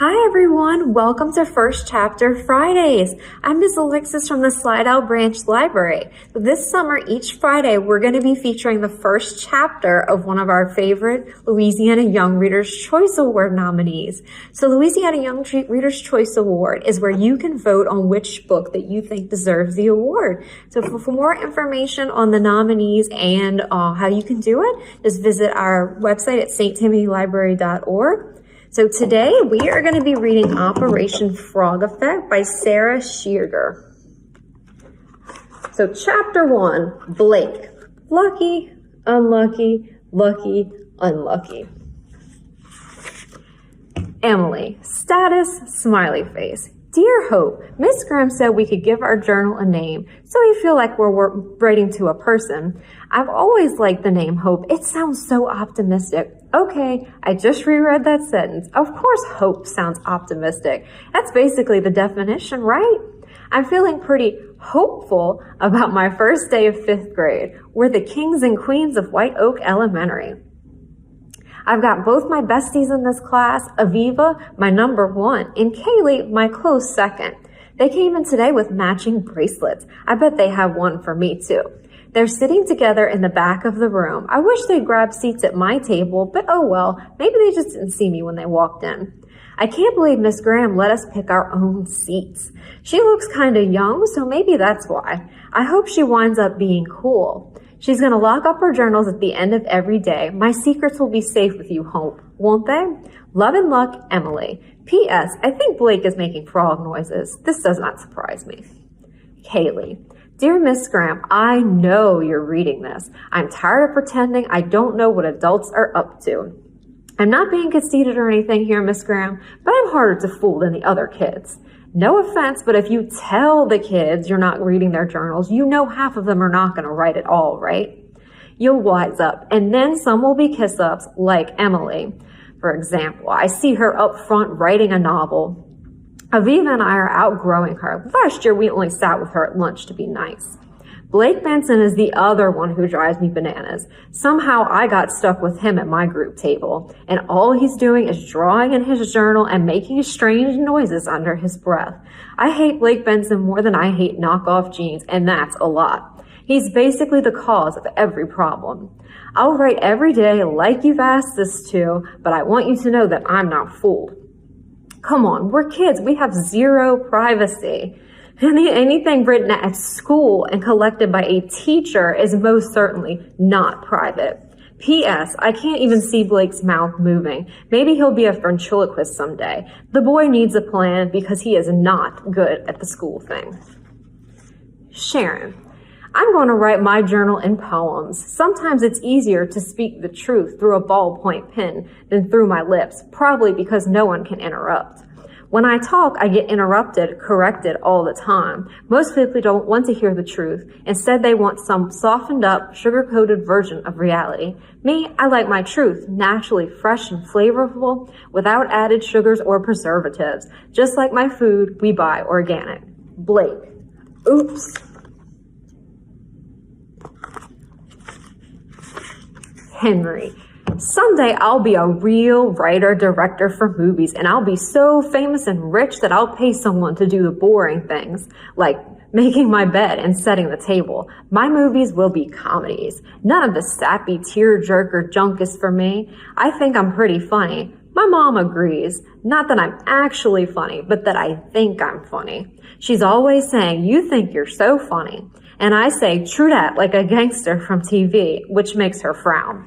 Hi everyone, welcome to First Chapter Fridays. I'm Ms. Alexis from the Slidell Branch Library. This summer, each Friday, we're going to be featuring the first chapter of one of our favorite Louisiana Young Readers' Choice Award nominees. So Louisiana Young Readers' Choice Award is where you can vote on which book that you think deserves the award. So for more information on the nominees and how you can do it, just visit our website at sttimothylibrary.org. So today we are going to be reading Operation Frog Effect by Sarah Scheerger. So chapter 1, Blake. Lucky, unlucky, lucky, unlucky. Emily. Status, smiley face. Dear Hope, Miss Graham said we could give our journal a name, so we feel like we're writing to a person. I've always liked the name Hope. It sounds so optimistic. Okay, I just reread that sentence. Of course Hope sounds optimistic. That's basically the definition, right? I'm feeling pretty hopeful about my first day of 5th grade. We're the kings and queens of White Oak Elementary. I've got both my besties in this class, Aviva, my number 1, and Kaylee, my close second. They came in today with matching bracelets. I bet they have one for me too. They're sitting together in the back of the room. I wish they'd grab seats at my table, but oh well, maybe they just didn't see me when they walked in. I can't believe Miss Graham let us pick our own seats. She looks kind of young, so maybe that's why. I hope she winds up being cool. She's going to lock up her journals at the end of every day. My secrets will be safe with you, Hope, won't they? Love and luck, Emily. P.S. I think Blake is making frog noises. This does not surprise me. Kaylee. Dear Miss Graham, I know you're reading this. I'm tired of pretending I don't know what adults are up to. I'm not being conceited or anything here, Miss Graham, but I'm harder to fool than the other kids. No offense, but if you tell the kids you're not reading their journals, you know half of them are not going to write at all, right? You'll wise up, and then some will be kiss-ups like Emily. For example, I see her up front writing a novel. Aviva and I are outgrowing her. Last year, we only sat with her at lunch to be nice. Blake Benson is the other one who drives me bananas. Somehow I got stuck with him at my group table, and all he's doing is drawing in his journal and making strange noises under his breath. I hate Blake Benson more than I hate knockoff jeans, and that's a lot. He's basically the cause of every problem. I'll write every day like you've asked us to, but I want you to know that I'm not fooled. Come on, we're kids. We have zero privacy. Anything written at school and collected by a teacher is most certainly not private. P.S. I can't even see Blake's mouth moving. Maybe he'll be a ventriloquist someday. The boy needs a plan because he is not good at the school thing. Sharon. I'm going to write my journal in poems. Sometimes it's easier to speak the truth through a ballpoint pen than through my lips, probably because no one can interrupt. When I talk, I get interrupted, corrected all the time. Most people don't want to hear the truth. Instead, they want some softened up, sugar-coated version of reality. Me, I like my truth, naturally fresh and flavorful, without added sugars or preservatives. Just like my food, we buy organic. Blake. Oops. Henry. Someday I'll be a real writer-director for movies, and I'll be so famous and rich that I'll pay someone to do the boring things, like making my bed and setting the table. My movies will be comedies. None of the sappy tear-jerker junk is for me. I think I'm pretty funny. My mom agrees. Not that I'm actually funny, but that I think I'm funny. She's always saying, "You think you're so funny." And I say, "True dat," like a gangster from TV, which makes her frown.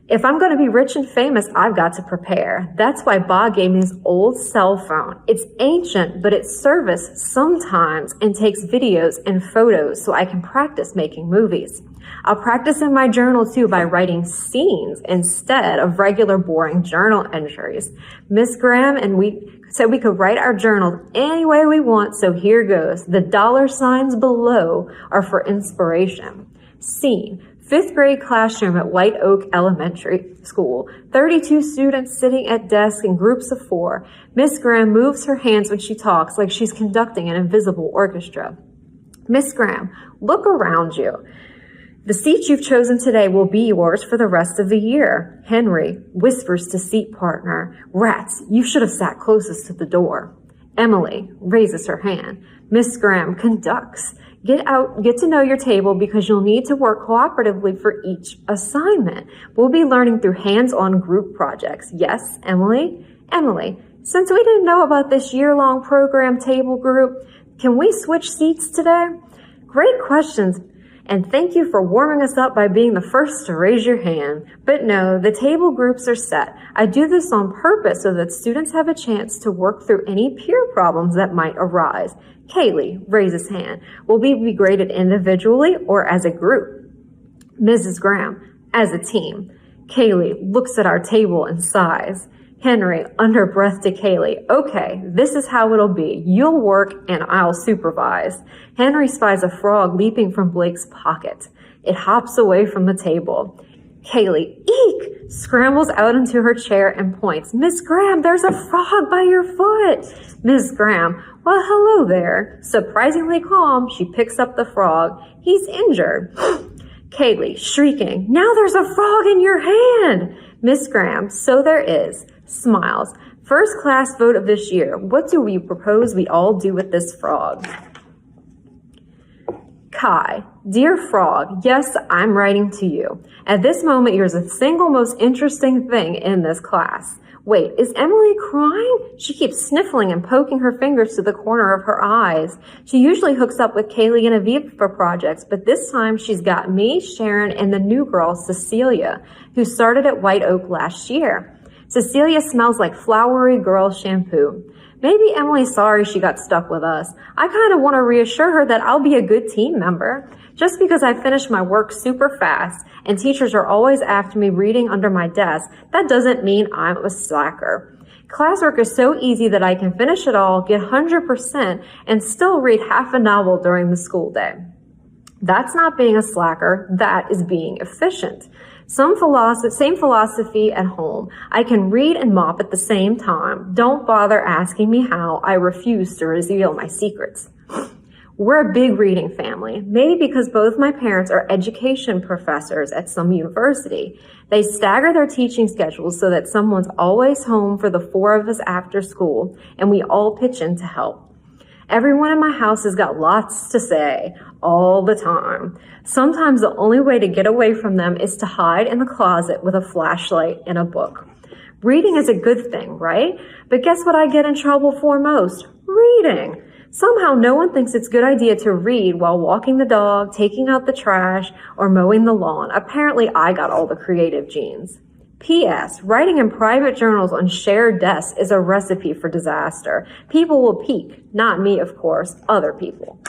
If I'm going to be rich and famous, I've got to prepare. That's why Bob gave me his old cell phone. It's ancient, but it's service sometimes and takes videos and photos so I can practice making movies. I'll practice in my journal too by writing scenes instead of regular boring journal entries. Miss Graham and we said we could write our journals any way we want, so here goes. The $signs below are for inspiration. Scene. 5th grade classroom at White Oak Elementary School. 32 students sitting at desks in groups of 4. Miss Graham moves her hands when she talks like she's conducting an invisible orchestra. Miss Graham, look around you. The seat you've chosen today will be yours for the rest of the year. Henry whispers to seat partner, Rats, you should have sat closest to the door. Emily raises her hand. Miss Graham conducts. Get to know your table because you'll need to work cooperatively for each assignment. We'll be learning through hands-on group projects. Yes, Emily? Emily, since we didn't know about this year-long program table group, can we switch seats today? Great questions, and thank you for warming us up by being the first to raise your hand. But no, the table groups are set. I do this on purpose so that students have a chance to work through any peer problems that might arise. Kaylee raises hand. Will we be graded individually or as a group? Mrs. Graham, as a team. Kaylee looks at our table and sighs. Henry, under breath to Kaylee, okay, this is how it'll be. You'll work and I'll supervise. Henry spies a frog leaping from Blake's pocket. It hops away from the table. Kaylee, eek, scrambles out into her chair and points. Miss Graham, there's a frog by your foot. Miss Graham, well, hello there. Surprisingly calm, she picks up the frog. He's injured. Kaylee, shrieking, now there's a frog in your hand. Miss Graham, so there is. Smiles. First class vote of this year. What do we propose we all do with this frog? Kai, dear frog, yes, I'm writing to you. At this moment, you're the single most interesting thing in this class. Wait, is Emily crying? She keeps sniffling and poking her fingers to the corner of her eyes. She usually hooks up with Kaylee and Aviva for projects, but this time she's got me, Sharon, and the new girl, Cecilia, who started at White Oak last year. Cecilia smells like flowery girl shampoo. Maybe Emily's sorry she got stuck with us. I kind of want to reassure her that I'll be a good team member. Just because I finish my work super fast and teachers are always after me reading under my desk, that doesn't mean I'm a slacker. Classwork is so easy that I can finish it all, get 100%, and still read half a novel during the school day. That's not being a slacker, that is being efficient. Same philosophy at home. I can read and mop at the same time. Don't bother asking me how. I refuse to reveal my secrets. We're a big reading family, maybe because both my parents are education professors at some university. They stagger their teaching schedules so that someone's always home for the 4 of us after school, and we all pitch in to help. Everyone in my house has got lots to say all the time. Sometimes the only way to get away from them is to hide in the closet with a flashlight and a book. Reading is a good thing, right? But guess what I get in trouble for most? Reading. Somehow no one thinks it's a good idea to read while walking the dog, taking out the trash, or mowing the lawn. Apparently I got all the creative genes. P.S. Writing in private journals on shared desks is a recipe for disaster. People will peek. Not me, of course. Other people.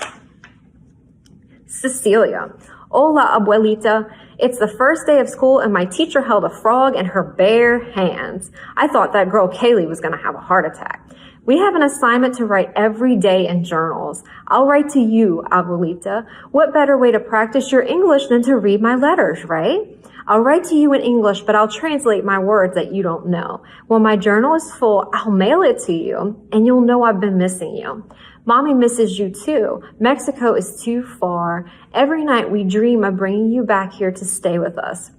Cecilia. Hola, Abuelita. It's the first day of school and my teacher held a frog in her bare hands. I thought that girl Kaylee was going to have a heart attack. We have an assignment to write every day in journals. I'll write to you, Abuelita. What better way to practice your English than to read my letters, right? I'll write to you in English, but I'll translate my words that you don't know. When my journal is full, I'll mail it to you, and you'll know I've been missing you. Mommy misses you too. Mexico is too far. Every night we dream of bringing you back here to stay with us.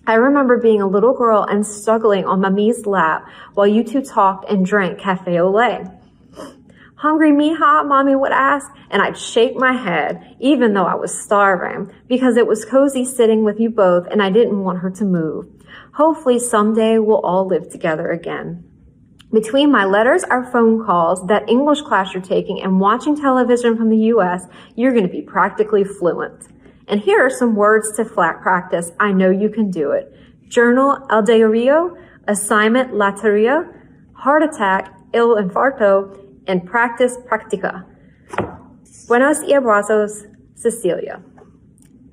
I remember being a little girl and struggling on Mommy's lap while you two talked and drank cafe au lait. Hungry, mija? Mommy would ask, and I'd shake my head, even though I was starving, because it was cozy sitting with you both and I didn't want her to move. Hopefully someday we'll all live together again. Between my letters, our phone calls, that English class you're taking, and watching television from the U.S., you're going to be practically fluent. And here are some words to flat practice. I know you can do it. Journal, el diario, assignment, la tarea, heart attack, el infarto, and practice, practica. Buenos y abrazos, Cecilia.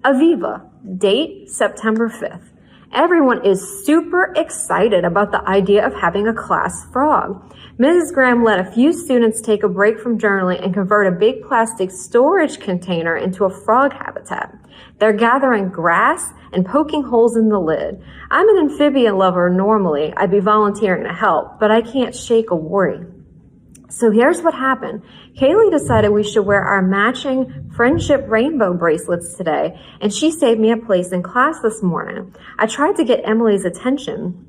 Aviva, date, September 5th. Everyone is super excited about the idea of having a class frog. Mrs. Graham let a few students take a break from journaling and convert a big plastic storage container into a frog habitat. They're gathering grass and poking holes in the lid. I'm an amphibian lover normally. I'd be volunteering to help, but I can't shake a worry. So here's what happened. Kaylee decided we should wear our matching friendship rainbow bracelets today, and she saved me a place in class this morning. I tried to get Emily's attention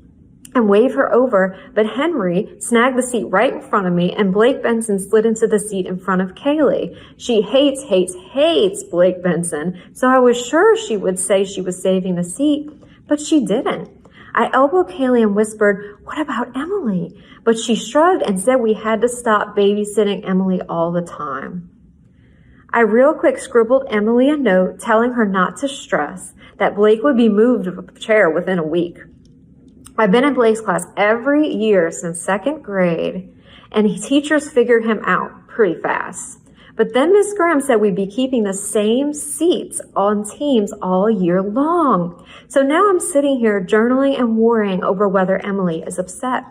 and wave her over, but Henry snagged the seat right in front of me, and Blake Benson slid into the seat in front of Kaylee. She hates Blake Benson, so I was sure she would say she was saving the seat, but she didn't. I elbowed Kaylee and whispered, "What about Emily?" But she shrugged and said we had to stop babysitting Emily all the time. I real quick scribbled Emily a note telling her not to stress, that Blake would be moved to a chair within a week. I've been in Blake's class every year since 2nd grade, and teachers figured him out pretty fast. But then Miss Graham said we'd be keeping the same seats on teams all year long. So now I'm sitting here journaling and worrying over whether Emily is upset.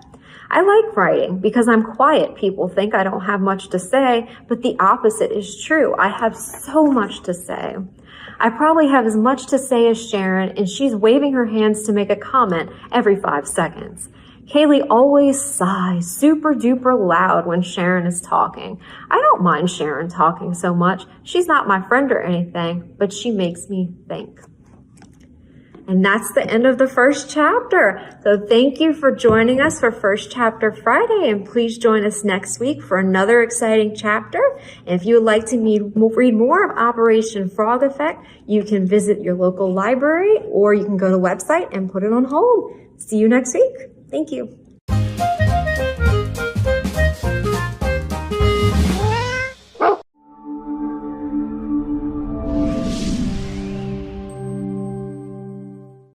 I like writing because I'm quiet. People think I don't have much to say, but the opposite is true. I have so much to say. I probably have as much to say as Sharon, and she's waving her hands to make a comment every 5 seconds. Kaylee always sighs super duper loud when Sharon is talking. I don't mind Sharon talking so much. She's not my friend or anything, but she makes me think. And that's the end of the first chapter. So thank you for joining us for First Chapter Friday, and please join us next week for another exciting chapter. And if you would like to read more of Operation Frog Effect, you can visit your local library, or you can go to the website and put it on hold. See you next week. Thank you.